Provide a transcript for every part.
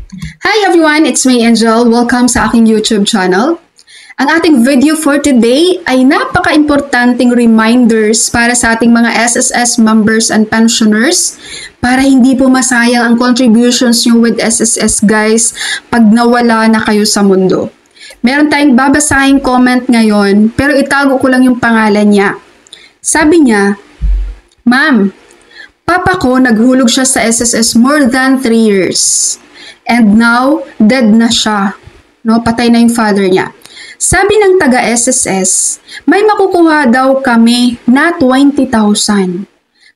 Hi everyone, it's me Angel. Welcome sa aking YouTube channel. Ang ating video for today ay napaka-importanting reminders para sa ating mga SSS members and pensioners para hindi po masayang ang contributions nyo with SSS guys pag nawala na kayo sa mundo. Meron tayong babasahing comment ngayon pero itago ko lang yung pangalan niya. Sabi niya, Ma'am, Papa ko naghulog siya sa SSS more than 3 years. And now, dead na siya. No, patay na yung father niya. Sabi ng taga-SSS, may makukuha daw kami na 20,000.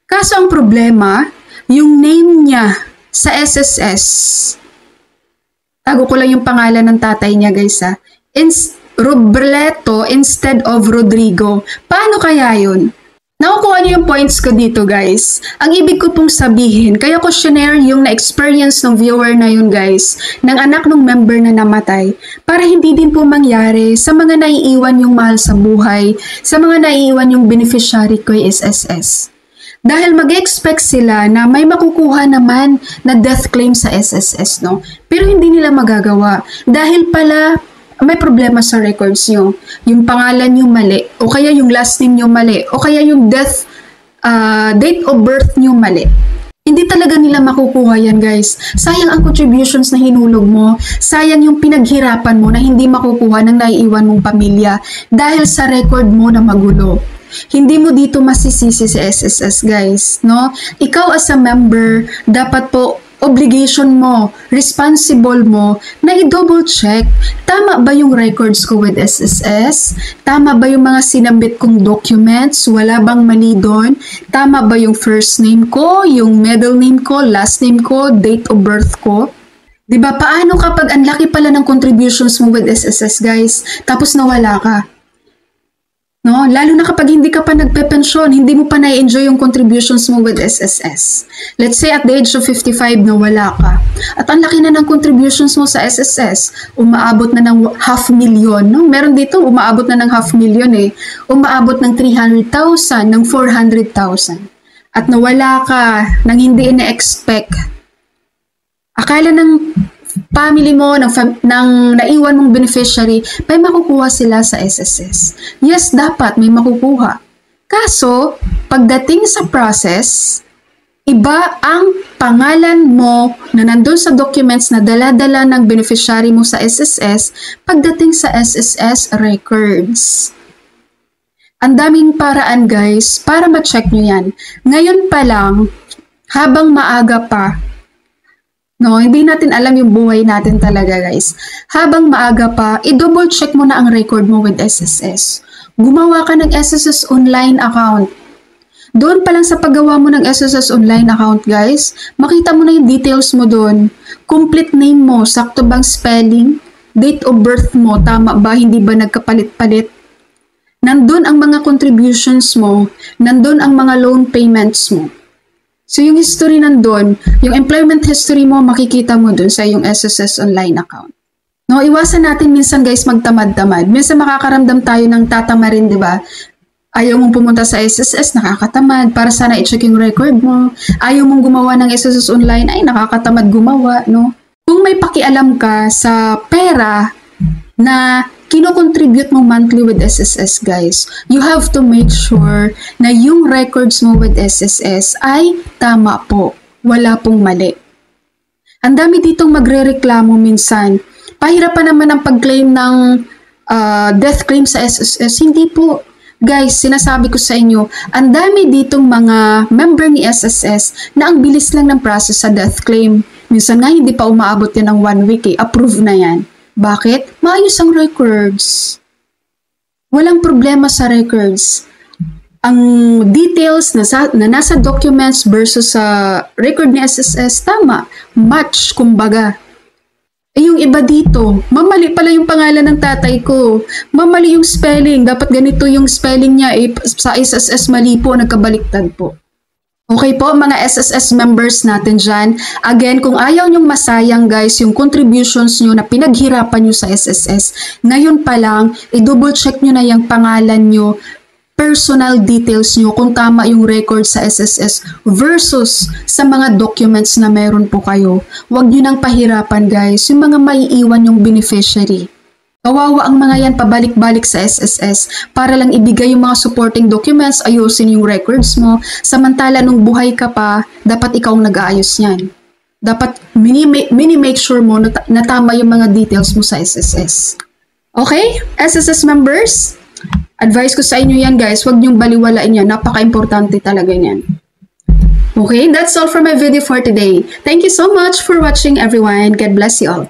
Kaso ang problema, yung name niya sa SSS. Tago ko lang yung pangalan ng tatay niya guys ha. Robleto instead of Rodrigo. Paano kaya yun? Nakukuha niyo yung points ko dito guys. Ang ibig ko pong sabihin, kaya ko share yung na-experience ng viewer na yun guys, ng anak ng member na namatay, para hindi din po mangyari sa mga naiiwan yung mahal sa buhay, sa mga naiiwan yung beneficiary ko yung SSS. Dahil mag-expect sila na may makukuha naman na death claim sa SSS, no? Pero hindi nila magagawa. Dahil pala, may problema sa records nyo. Yung pangalan nyo mali, o kaya yung last name nyo mali, o kaya yung date of birth nyo mali. Hindi talaga nila makukuha yan guys. Sayang ang contributions na hinulog mo, sayang yung pinaghirapan mo na hindi makukuha ng naiiwan mong pamilya dahil sa record mo na magulo. Hindi mo dito masisisi sa SSS guys, no? Ikaw as a member, dapat po obligation mo, responsible mo, na i-double check, tama ba yung records ko with SSS? Tama ba yung mga sinabit kong documents? Wala bang mali doon? Tama ba yung first name ko, yung middle name ko, last name ko, date of birth ko? Diba, paano kapag ang laki pala ng contributions mo with SSS guys, tapos nawala ka? No, lalo na kapag hindi ka pa nagpe-pensyon, hindi mo pa na-enjoy yung contributions mo with SSS. Let's say at the age of 55 na wala ka. At ang laki na ng contributions mo sa SSS, umaabot na ng 500,000, no? Meron dito umaabot na ng 500,000 eh. Umaabot ng 300,000, ng 400,000. At nawala ka nang hindi ina-expect. Akala ng family mo, ng naiwan mong beneficiary, may makukuha sila sa SSS. Yes, dapat may makukuha. Kaso, pagdating sa process, iba ang pangalan mo na nandun sa documents na dala-dala ng beneficiary mo sa SSS pagdating sa SSS records. Ang daming paraan guys para ma-check nyo yan. Ngayon pa lang, habang maaga pa, no, hindi natin alam yung buhay natin talaga guys. Habang maaga pa, i-double check mo na ang record mo with SSS. Gumawa ka ng SSS online account. Doon pa lang sa paggawa mo ng SSS online account guys, makita mo na yung details mo doon. Complete name mo, sakto bang spelling, date of birth mo, tama ba, hindi ba nagkapalit-palit. Nandun ang mga contributions mo, nandun ang mga loan payments mo. So yung history nandun, yung employment history mo, makikita mo dun sa yung SSS online account. No, iwasan natin minsan guys magtamad-tamad. Minsan makakaramdam tayo ng tatamarin, di ba? Ayaw mong pumunta sa SSS, nakakatamad. Para sana i-check yung record mo. Ayaw mong gumawa ng SSS online, ay nakakatamad gumawa, no? Kung may pakialam ka sa pera na kino-contribute mo monthly with SSS guys, you have to make sure na yung records mo with SSS ay tama po. Wala pong mali. Ang dami ditong magre-reklamo minsan. Pahirapan naman ang pag-claim ng death claim sa SSS. Hindi po. Guys, sinasabi ko sa inyo, ang dami ditong mga member ni SSS na ang bilis lang ng process sa death claim. Minsan nga hindi pa umaabot yan ng 1 week eh. Approve na yan. Bakit? Maayos ang records. Walang problema sa records. Ang details na nasa documents versus sa record ni SSS, tama. Match, kumbaga. Eh yung iba dito, mamali pala yung pangalan ng tatay ko. Mamali yung spelling. Dapat ganito yung spelling niya. Eh, sa SSS mali po, nagkabaliktad po. Okay po, mga SSS members natin dyan. Again, kung ayaw nyong masayang guys, yung contributions nyo na pinaghirapan nyo sa SSS, ngayon pa lang, i-double check nyo na yung pangalan nyo personal details nyo kung tama yung record sa SSS versus sa mga documents na meron po kayo. Huwag nyo nang pahirapan guys, yung mga maiiwan yung beneficiary. Kawawa ang mga yan pabalik-balik sa SSS para lang ibigay yung mga supporting documents, ayusin yung records mo. Samantala nung buhay ka pa, dapat ikaw ang nag-aayos yan. Dapat mini-make sure mo na tama yung mga details mo sa SSS. Okay? SSS members? Advice ko sa inyo yan guys, huwag niyong baliwalain yan. Napaka-importante talaga yan. Okay, that's all for my video for today. Thank you so much for watching everyone. God bless you all.